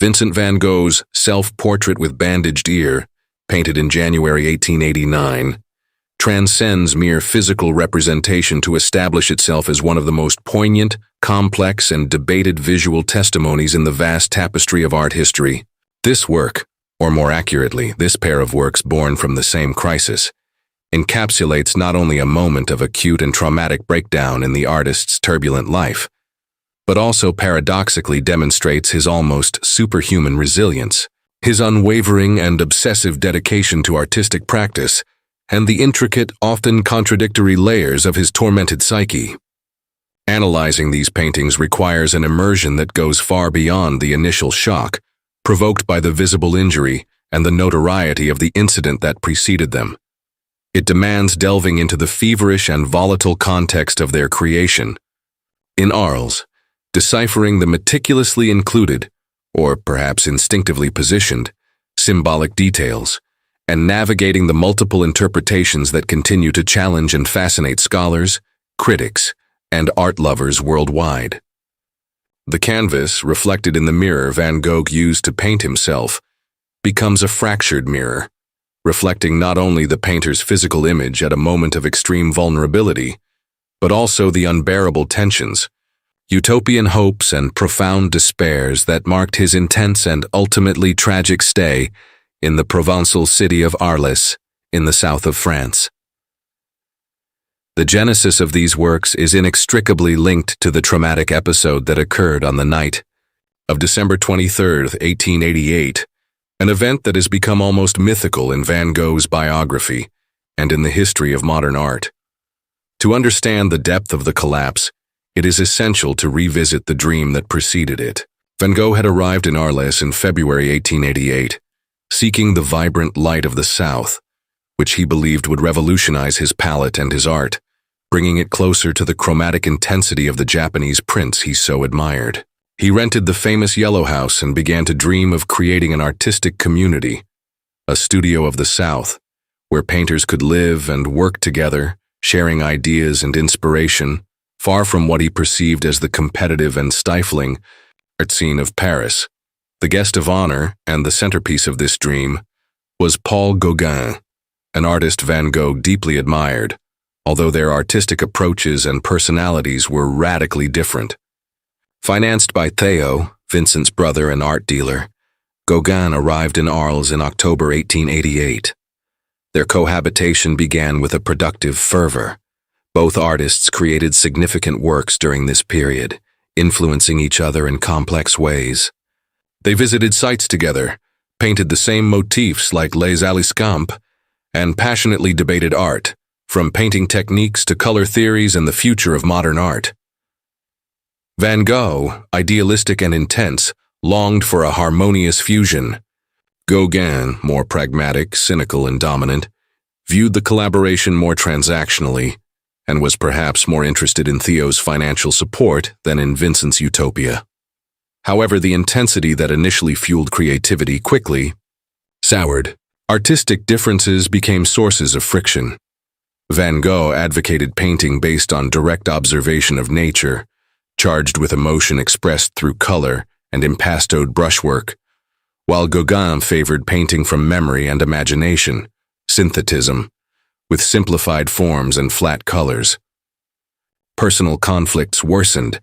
Vincent van Gogh's Self-Portrait with Bandaged Ear, painted in January 1889, transcends mere physical representation to establish itself as one of the most poignant, complex, and debated visual testimonies in the vast tapestry of art history. This work, or more accurately, this pair of works born from the same crisis, encapsulates not only a moment of acute and traumatic breakdown in the artist's turbulent life, but also paradoxically demonstrates his almost superhuman resilience, his unwavering and obsessive dedication to artistic practice, and the intricate, often contradictory layers of his tormented psyche. Analyzing these paintings requires an immersion that goes far beyond the initial shock, provoked by the visible injury and the notoriety of the incident that preceded them. It demands delving into the feverish and volatile context of their creation. In Arles, deciphering the meticulously included, or perhaps instinctively positioned, symbolic details, and navigating the multiple interpretations that continue to challenge and fascinate scholars, critics, and art lovers worldwide. The canvas, reflected in the mirror Van Gogh used to paint himself, becomes a fractured mirror, reflecting not only the painter's physical image at a moment of extreme vulnerability, but also the unbearable tensions, utopian hopes, and profound despairs that marked his intense and ultimately tragic stay in the Provençal city of Arles, in the south of France. The genesis of these works is inextricably linked to the traumatic episode that occurred on the night of December 23, 1888, an event that has become almost mythical in Van Gogh's biography and in the history of modern art. To understand the depth of the collapse, it is essential to revisit the dream that preceded it. Van Gogh had arrived in Arles in February 1888, seeking the vibrant light of the South, which he believed would revolutionize his palette and his art, bringing it closer to the chromatic intensity of the Japanese prints he so admired. He rented the famous Yellow House and began to dream of creating an artistic community, a studio of the South, where painters could live and work together, sharing ideas and inspiration, far from what he perceived as the competitive and stifling art scene of Paris. The guest of honor, and the centerpiece of this dream, was Paul Gauguin, an artist Van Gogh deeply admired, although their artistic approaches and personalities were radically different. Financed by Theo, Vincent's brother and art dealer, Gauguin arrived in Arles in October 1888. Their cohabitation began with a productive fervor. Both artists created significant works during this period, influencing each other in complex ways. They visited sites together, painted the same motifs like Les Aliscamps, and passionately debated art, from painting techniques to color theories and the future of modern art. Van Gogh, idealistic and intense, longed for a harmonious fusion. Gauguin, more pragmatic, cynical, and dominant, viewed the collaboration more transactionally, and was perhaps more interested in Theo's financial support than in Vincent's utopia. However, the intensity that initially fueled creativity quickly soured. Artistic differences became sources of friction. Van Gogh advocated painting based on direct observation of nature, charged with emotion expressed through color and impastoed brushwork, while Gauguin favored painting from memory and imagination, synthetism, with simplified forms and flat colors. Personal conflicts worsened,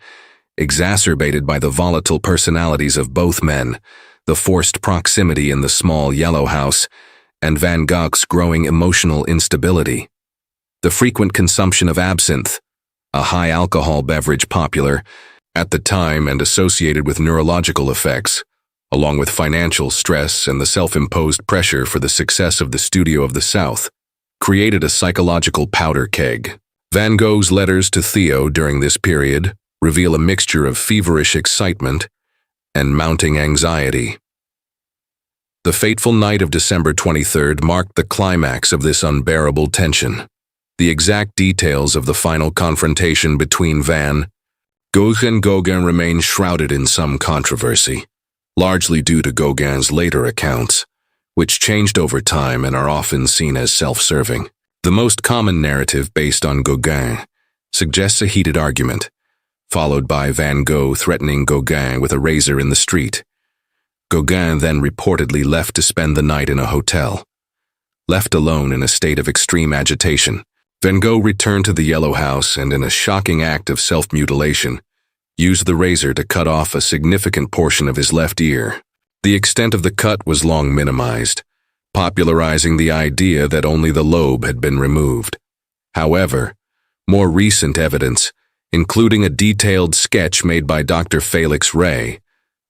exacerbated by the volatile personalities of both men, the forced proximity in the small Yellow House, and Van Gogh's growing emotional instability. The frequent consumption of absinthe, a high-alcohol beverage popular at the time and associated with neurological effects, along with financial stress and the self-imposed pressure for the success of the Studio of the South, created a psychological powder keg. Van Gogh's letters to Theo during this period reveal a mixture of feverish excitement and mounting anxiety. The fateful night of December 23rd marked the climax of this unbearable tension. The exact details of the final confrontation between Van Gogh and Gauguin remain shrouded in some controversy, largely due to Gauguin's later accounts, which changed over time and are often seen as self-serving. The most common narrative based on Gauguin suggests a heated argument, followed by Van Gogh threatening Gauguin with a razor in the street. Gogh then reportedly left to spend the night in a hotel. Left alone in a state of extreme agitation, Van Gogh returned to the Yellow House and, in a shocking act of self-mutilation, used the razor to cut off a significant portion of his left ear. The extent of the cut was long minimized, popularizing the idea that only the lobe had been removed. However, more recent evidence, including a detailed sketch made by Dr. Felix Ray,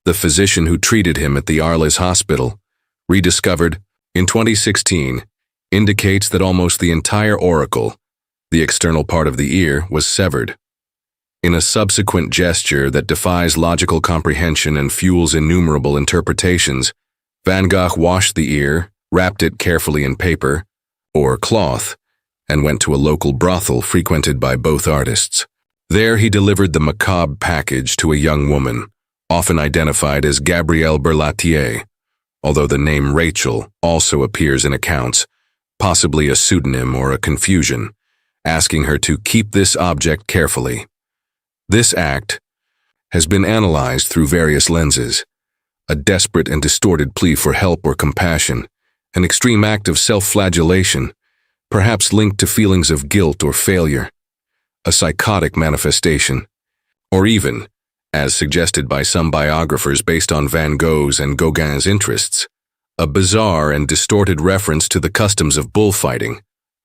the physician who treated him at the Arles Hospital, rediscovered in 2016, indicates that almost the entire auricle, the external part of the ear, was severed. In a subsequent gesture that defies logical comprehension and fuels innumerable interpretations, Van Gogh washed the ear, wrapped it carefully in paper, or cloth, and went to a local brothel frequented by both artists. There he delivered the macabre package to a young woman, often identified as Gabrielle Berlatier, although the name Rachel also appears in accounts, possibly a pseudonym or a confusion, asking her to keep this object carefully. This act has been analyzed through various lenses: a desperate and distorted plea for help or compassion, an extreme act of self-flagellation, perhaps linked to feelings of guilt or failure, a psychotic manifestation, or even, as suggested by some biographers based on Van Gogh's and Gauguin's interests, a bizarre and distorted reference to the customs of bullfighting,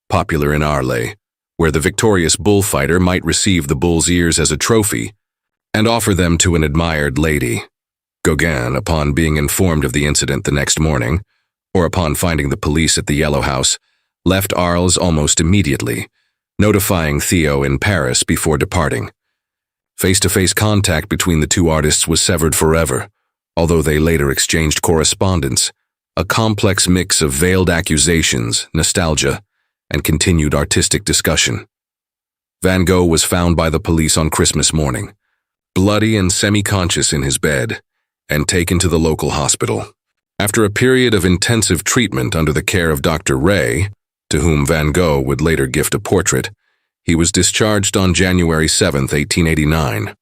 popular in Arles, where the victorious bullfighter might receive the bull's ears as a trophy and offer them to an admired lady. Gogh, upon being informed of the incident the next morning, or upon finding the police at the Yellow House, left Arles almost immediately, notifying Theo in Paris before departing. Face-to-face contact between the two artists was severed forever, although they later exchanged correspondence, a complex mix of veiled accusations, nostalgia, and continued artistic discussion. Van Gogh was found by the police on Christmas morning, bloody and semi-conscious in his bed, and taken to the local hospital. After a period of intensive treatment under the care of Dr. Ray, to whom Van Gogh would later gift a portrait, he was discharged on January 7, 1889.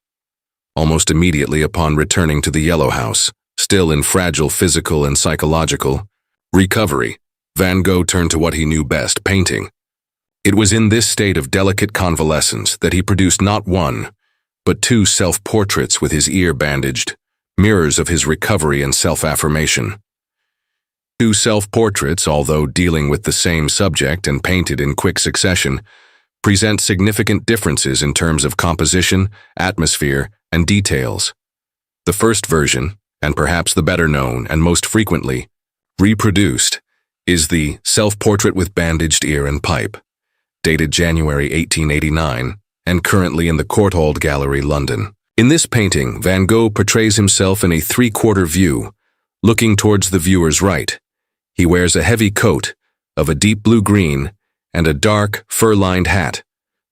Almost immediately upon returning to the Yellow House, still in fragile physical and psychological recovery, Van Gogh turned to what he knew best, painting. It was in this state of delicate convalescence that he produced not one, but two self-portraits with his ear bandaged, mirrors of his recovery and self-affirmation. Two self-portraits, although dealing with the same subject and painted in quick succession, present significant differences in terms of composition, atmosphere, and details. The first version, and perhaps the better known and most frequently reproduced, is the Self-Portrait with Bandaged Ear and Pipe, dated January 1889, and currently in the Courtauld Gallery, London. In this painting, Van Gogh portrays himself in a three-quarter view, looking towards the viewer's right. He wears a heavy coat of a deep blue-green and a dark, fur-lined hat.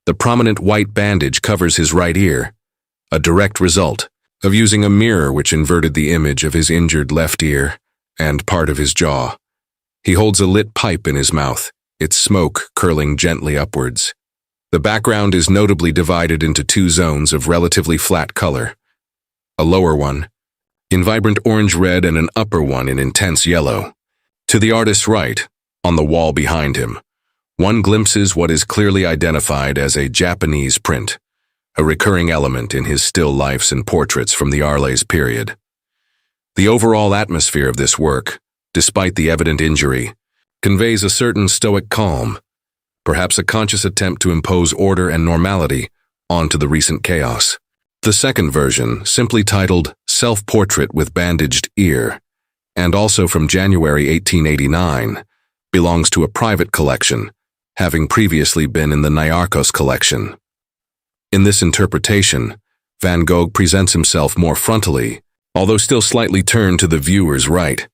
The prominent white bandage covers his right ear, a direct result of using a mirror which inverted the image of his injured left ear and part of his jaw. He holds a lit pipe in his mouth, its smoke curling gently upwards. The background is notably divided into two zones of relatively flat color, a lower one in vibrant orange-red and an upper one in intense yellow. To the artist's right, on the wall behind him, one glimpses what is clearly identified as a Japanese print, a recurring element in his still lifes and portraits from the Arles period. The overall atmosphere of this work, despite the evident injury, conveys a certain stoic calm, perhaps a conscious attempt to impose order and normality onto the recent chaos. The second version, simply titled Self-Portrait with Bandaged Ear, and also from January 1889, belongs to a private collection, having previously been in the Nyarchos collection. In this interpretation, Van Gogh presents himself more frontally, although still slightly turned to the viewer's right.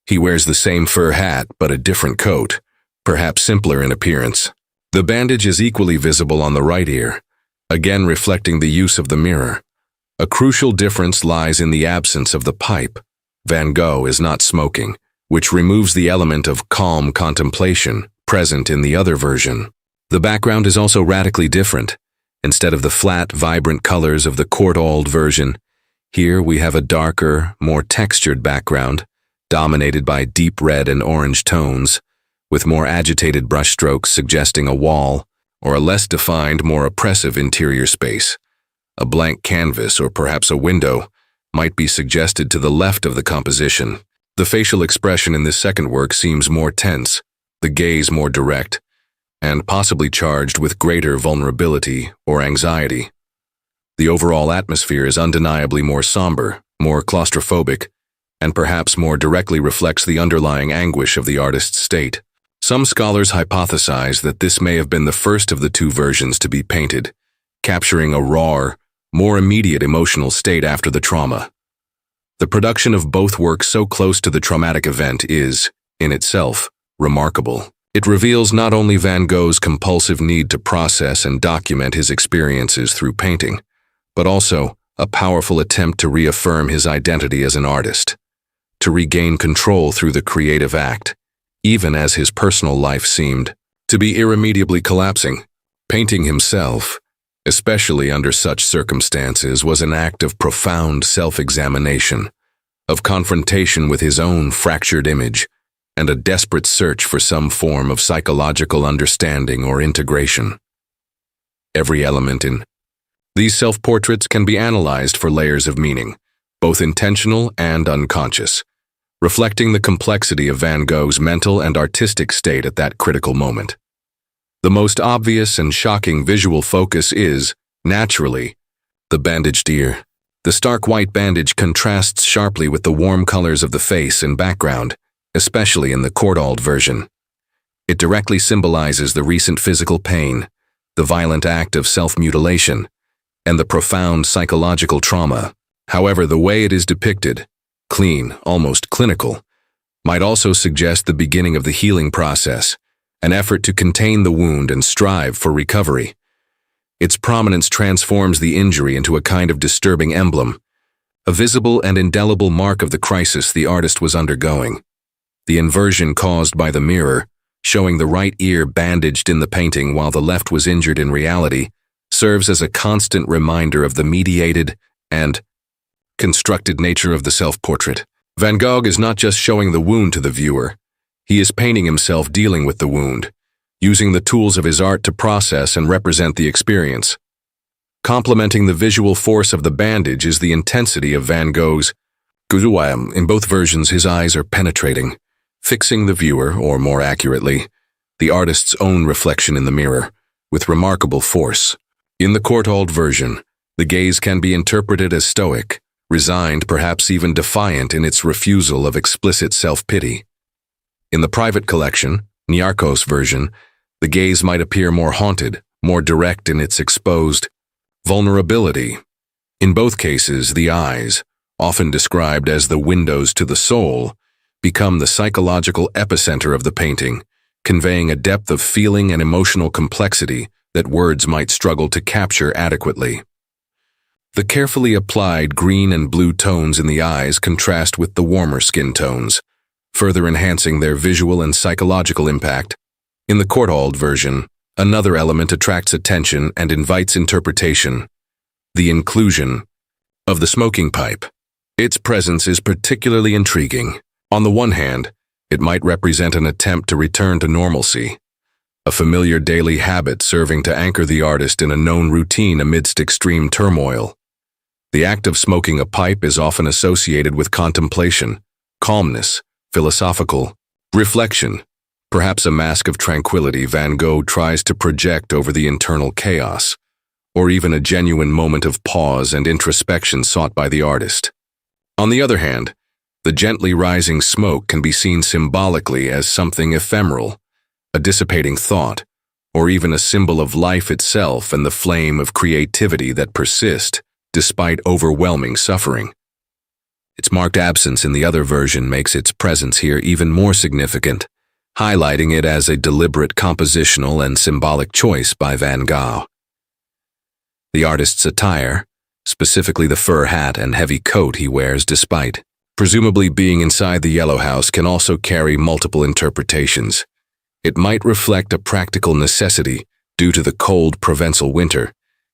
He wears the same fur hat but a different coat, perhaps simpler in appearance. The bandage is equally visible on the right ear, again reflecting the use of the mirror. A crucial difference lies in the absence of the pipe. Van Gogh is not smoking, which removes the element of calm contemplation present in the other version. The background is also radically different. Instead of the flat, vibrant colors of the Courtauld version, Here we have a darker, more textured background, dominated by deep red and orange tones, with more agitated brushstrokes suggesting a wall or a less defined, more oppressive interior space. A blank canvas or perhaps a window might be suggested to the left of the composition. The facial expression in this second work seems more tense, the gaze more direct, and possibly charged with greater vulnerability or anxiety. The overall atmosphere is undeniably more somber, more claustrophobic, and perhaps more directly reflects the underlying anguish of the artist's state. Some scholars hypothesize that this may have been the first of the two versions to be painted, capturing a raw, more immediate emotional state after the trauma. The production of both works so close to the traumatic event is, in itself, remarkable. It reveals not only Van Gogh's compulsive need to process and document his experiences through painting, but also a powerful attempt to reaffirm his identity as an artist, to regain control through the creative act, even as his personal life seemed to be irremediably collapsing. Painting himself, especially under such circumstances, was an act of profound self-examination, of confrontation with his own fractured image, and a desperate search for some form of psychological understanding or integration. Every element in these self-portraits can be analyzed for layers of meaning, both intentional and unconscious, reflecting the complexity of Van Gogh's mental and artistic state at that critical moment. The most obvious and shocking visual focus is, naturally, the bandaged ear. The stark white bandage contrasts sharply with the warm colors of the face and background, especially in the Cogitart version. It directly symbolizes the recent physical pain, the violent act of self-mutilation, and the profound psychological trauma. However, the way it is depicted, clean, almost clinical, might also suggest the beginning of the healing process, an effort to contain the wound and strive for recovery. Its prominence transforms the injury into a kind of disturbing emblem, a visible and indelible mark of the crisis the artist was undergoing. The inversion caused by the mirror, showing the right ear bandaged in the painting while the left was injured in reality, serves as a constant reminder of the mediated and constructed nature of the self-portrait. Van Gogh is not just showing the wound to the viewer, he is painting himself dealing with the wound, using the tools of his art to process and represent the experience. Complementing the visual force of the bandage is the intensity of Van Gogh's Gogh. In both versions, his eyes are penetrating, fixing the viewer, or more accurately, the artist's own reflection in the mirror, with remarkable force. In the Cogitart version, the gaze can be interpreted as stoic, resigned, perhaps even defiant in its refusal of explicit self-pity. In the private collection, Nyarko's version, the gaze might appear more haunted, more direct in its exposed vulnerability. In both cases, the eyes, often described as the windows to the soul, become the psychological epicenter of the painting, conveying a depth of feeling and emotional complexity that words might struggle to capture adequately. The carefully applied green and blue tones in the eyes contrast with the warmer skin tones, further enhancing their visual and psychological impact. In the Cogitart version, another element attracts attention and invites interpretation: the inclusion of the smoking pipe. Its presence is particularly intriguing. On the one hand, it might represent an attempt to return to normalcy, a familiar daily habit serving to anchor the artist in a known routine amidst extreme turmoil. The act of smoking a pipe is often associated with contemplation, calmness, philosophical reflection. Perhaps a mask of tranquility Van Gogh tries to project over the internal chaos, or even a genuine moment of pause and introspection sought by the artist. On the other hand, the gently rising smoke can be seen symbolically as something ephemeral, a dissipating thought, or even a symbol of life itself and the flame of creativity that persist despite overwhelming suffering. Its marked absence in the other version makes its presence here even more significant, highlighting it as a deliberate compositional and symbolic choice by Van Gogh. The artist's attire, specifically the fur hat and heavy coat he wears despite presumably being inside the yellow house, can also carry multiple interpretations. It might reflect a practical necessity due to the cold Provençal winter,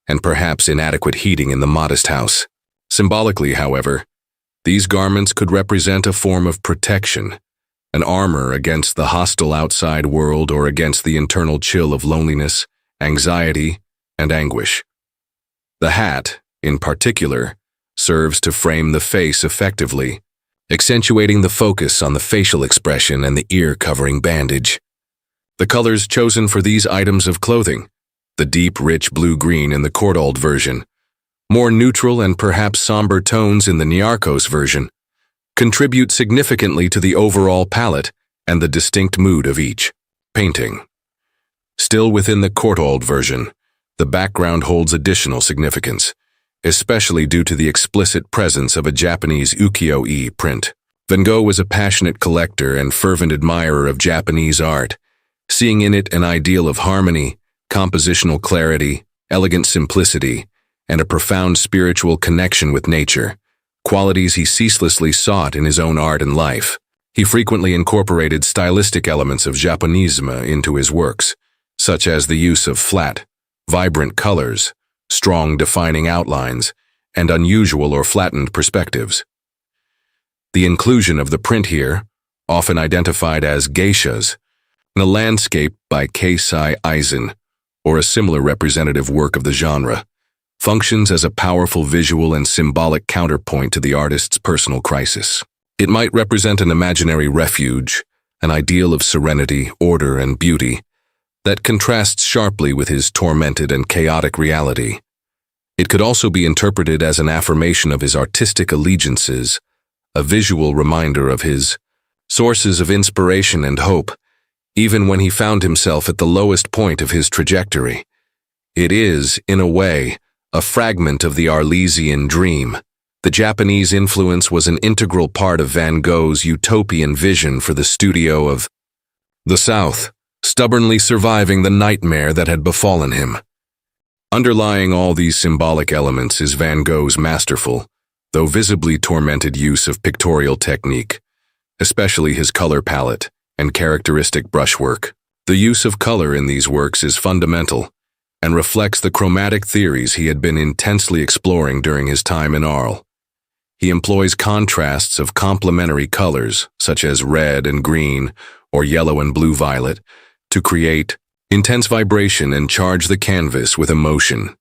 and perhaps inadequate heating in the modest house. Symbolically, however, these garments could represent a form of protection, an armor against the hostile outside world or against the internal chill of loneliness, anxiety, and anguish. The hat, in particular, serves to frame the face effectively, accentuating the focus on the facial expression and the ear-covering bandage. The colors chosen for these items of clothing, the deep, rich blue-green in the Cogitart version, more neutral and perhaps somber tones in the Nyarkos version, contribute significantly to the overall palette and the distinct mood of each painting. Still within the Cogitart version, the background holds additional significance, especially due to the explicit presence of a Japanese ukiyo-e print. Van Gogh was a passionate collector and fervent admirer of Japanese art, seeing in it an ideal of harmony, compositional clarity, elegant simplicity, and a profound spiritual connection with nature, qualities he ceaselessly sought in his own art and life. He frequently incorporated stylistic elements of Japonisme into his works, such as the use of flat, vibrant colors, strong defining outlines, and unusual or flattened perspectives. The inclusion of the print here, often identified as geishas, in a landscape by Keisai Eisen, or a similar representative work of the genre, functions as a powerful visual and symbolic counterpoint to the artist's personal crisis. It might represent an imaginary refuge, an ideal of serenity, order, and beauty, that contrasts sharply with his tormented and chaotic reality. It could also be interpreted as an affirmation of his artistic allegiances, a visual reminder of his sources of inspiration and hope, even when he found himself at the lowest point of his trajectory. It is, in a way, a fragment of the Arlesian dream. The Japanese influence was an integral part of Van Gogh's utopian vision for the studio of the South, stubbornly surviving the nightmare that had befallen him. Underlying all these symbolic elements is Van Gogh's masterful, though visibly tormented use of pictorial technique, especially his color palette and characteristic brushwork. The use of color in these works is fundamental and reflects the chromatic theories he had been intensely exploring during his time in Arles. He employs contrasts of complementary colors, such as red and green or yellow and blue-violet, to create intense vibration and charge the canvas with emotion.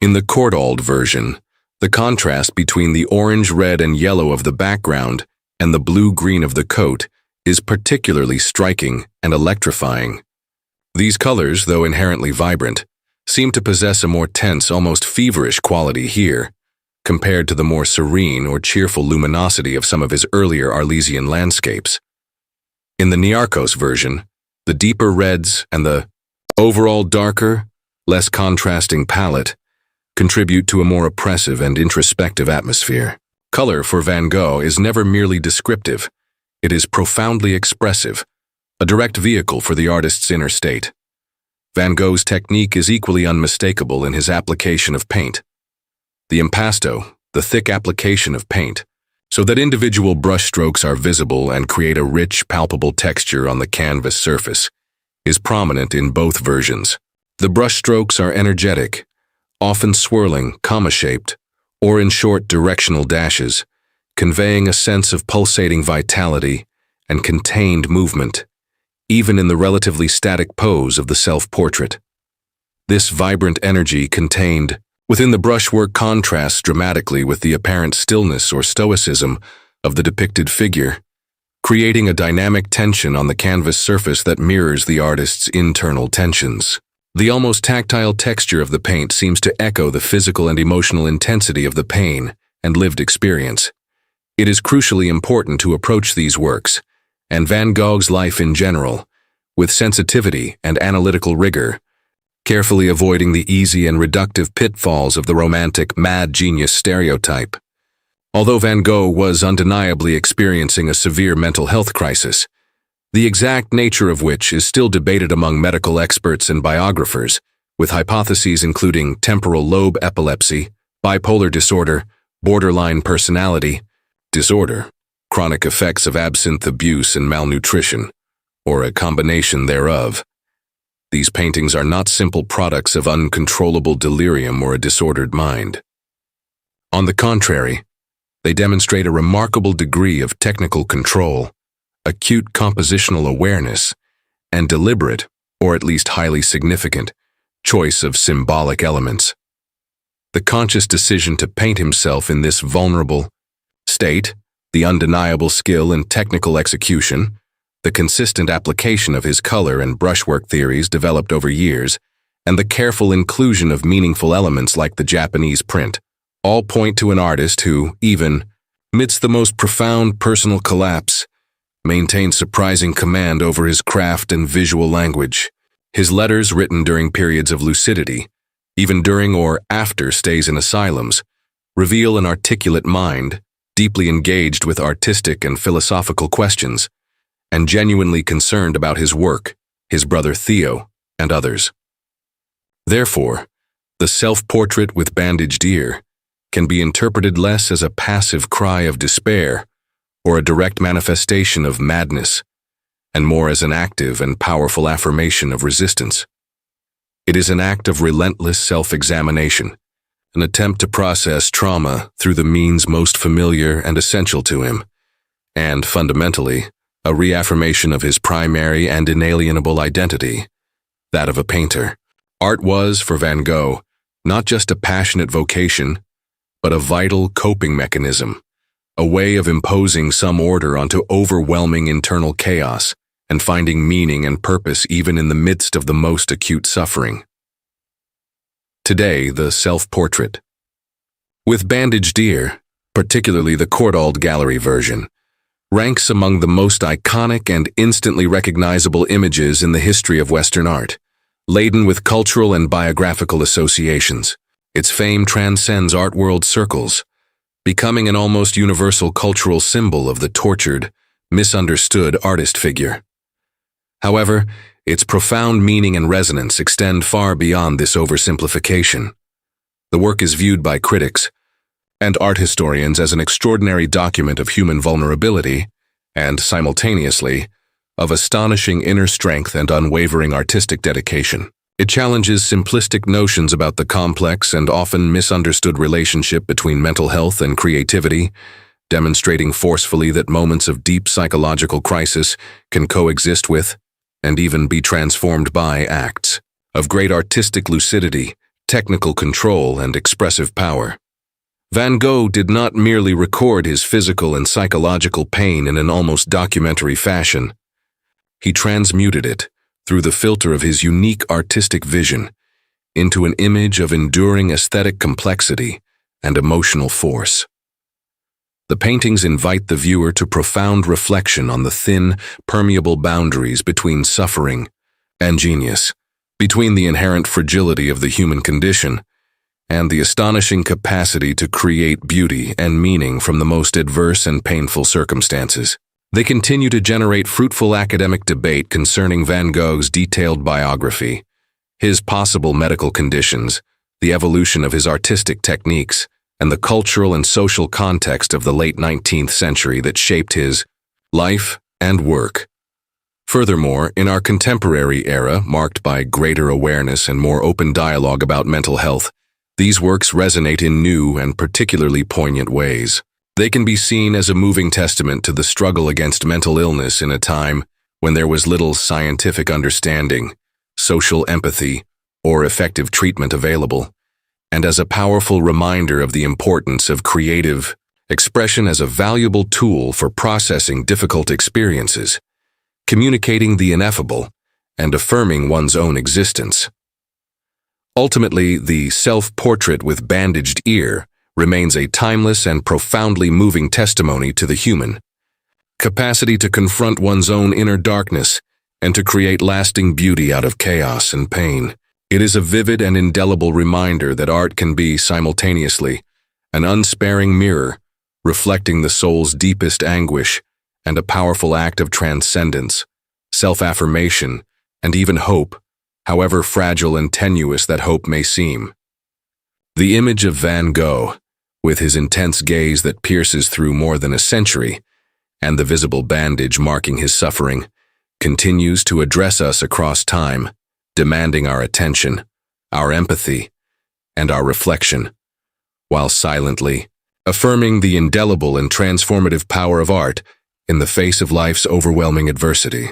In the Cogitart version, the contrast between the orange, red, and yellow of the background and the blue-green of the coat is particularly striking and electrifying. These colors, though inherently vibrant, seem to possess a more tense, almost feverish quality here, compared to the more serene or cheerful luminosity of some of his earlier Arlesian landscapes. In the Nyarkos version, the deeper reds and the overall darker, less contrasting palette contribute to a more oppressive and introspective atmosphere. Color for Van Gogh is never merely descriptive. It is profoundly expressive, a direct vehicle for the artist's inner state. Van Gogh's technique is equally unmistakable in his application of paint. The impasto, the thick application of paint, so that individual brushstrokes are visible and create a rich, palpable texture on the canvas surface, is prominent in both versions. The brushstrokes are energetic, often swirling, comma-shaped, or in short directional dashes, conveying a sense of pulsating vitality and contained movement, even in the relatively static pose of the self-portrait. This vibrant energy contained within the brushwork contrasts dramatically with the apparent stillness or stoicism of the depicted figure, creating a dynamic tension on the canvas surface that mirrors the artist's internal tensions. The almost tactile texture of the paint seems to echo the physical and emotional intensity of the pain and lived experience. It is crucially important to approach these works, and Van Gogh's life in general, with sensitivity and analytical rigor, carefully avoiding the easy and reductive pitfalls of the romantic mad genius stereotype. Although Van Gogh was undeniably experiencing a severe mental health crisis, the exact nature of which is still debated among medical experts and biographers, with hypotheses including temporal lobe epilepsy, bipolar disorder, borderline personality disorder, chronic effects of absinthe abuse and malnutrition, or a combination thereof. These paintings are not simple products of uncontrollable delirium or a disordered mind. On the contrary, they demonstrate a remarkable degree of technical control, acute compositional awareness, and deliberate, or at least highly significant, choice of symbolic elements. The conscious decision to paint himself in this vulnerable state, the undeniable skill in technical execution, the consistent application of his color and brushwork theories developed over years, and the careful inclusion of meaningful elements like the Japanese print, all point to an artist who, even amidst the most profound personal collapse, maintained surprising command over his craft and visual language. His letters, written during periods of lucidity, even during or after stays in asylums, reveal an articulate mind, deeply engaged with artistic and philosophical questions, and genuinely concerned about his work, his brother Theo, and others. Therefore, the self-portrait with bandaged ear can be interpreted less as a passive cry of despair or a direct manifestation of madness, and more as an active and powerful affirmation of resistance. It is an act of relentless self-examination, an attempt to process trauma through the means most familiar and essential to him, and, fundamentally, a reaffirmation of his primary and inalienable identity, that of a painter. Art was, for Van Gogh, not just a passionate vocation, but a vital coping mechanism, a way of imposing some order onto overwhelming internal chaos and finding meaning and purpose even in the midst of the most acute suffering. Today, the self-portrait. With bandaged ear, particularly the Courtauld Gallery version, ranks among the most iconic and instantly recognizable images in the history of Western art, laden with cultural and biographical associations. Its fame transcends art world circles, becoming an almost universal cultural symbol of the tortured, misunderstood artist figure. However, its profound meaning and resonance extend far beyond this oversimplification. The work is viewed by critics and art historians as an extraordinary document of human vulnerability and, simultaneously, of astonishing inner strength and unwavering artistic dedication. It challenges simplistic notions about the complex and often misunderstood relationship between mental health and creativity, demonstrating forcefully that moments of deep psychological crisis can coexist with, and even be transformed by, acts of great artistic lucidity, technical control, and expressive power. Van Gogh did not merely record his physical and psychological pain in an almost documentary fashion. He transmuted it, through the filter of his unique artistic vision, into an image of enduring aesthetic complexity and emotional force. The paintings invite the viewer to profound reflection on the thin, permeable boundaries between suffering and genius, between the inherent fragility of the human condition and the astonishing capacity to create beauty and meaning from the most adverse and painful circumstances. They continue to generate fruitful academic debate concerning Van Gogh's detailed biography, his possible medical conditions, the evolution of his artistic techniques, and the cultural and social context of the late 19th century that shaped his life and work. Furthermore, in our contemporary era, marked by greater awareness and more open dialogue about mental health, these works resonate in new and particularly poignant ways. They can be seen as a moving testament to the struggle against mental illness in a time when there was little scientific understanding, social empathy, or effective treatment available, and as a powerful reminder of the importance of creative expression as a valuable tool for processing difficult experiences, communicating the ineffable, and affirming one's own existence. Ultimately, the self-portrait with bandaged ear remains a timeless and profoundly moving testimony to the human capacity to confront one's own inner darkness and to create lasting beauty out of chaos and pain. It is a vivid and indelible reminder that art can be simultaneously an unsparing mirror, reflecting the soul's deepest anguish, and a powerful act of transcendence, self-affirmation, and even hope, however fragile and tenuous that hope may seem. The image of Van Gogh, with his intense gaze that pierces through more than a century, and the visible bandage marking his suffering, continues to address us across time, demanding our attention, our empathy, and our reflection. while silently affirming the indelible and transformative power of art in the face of life's overwhelming adversity.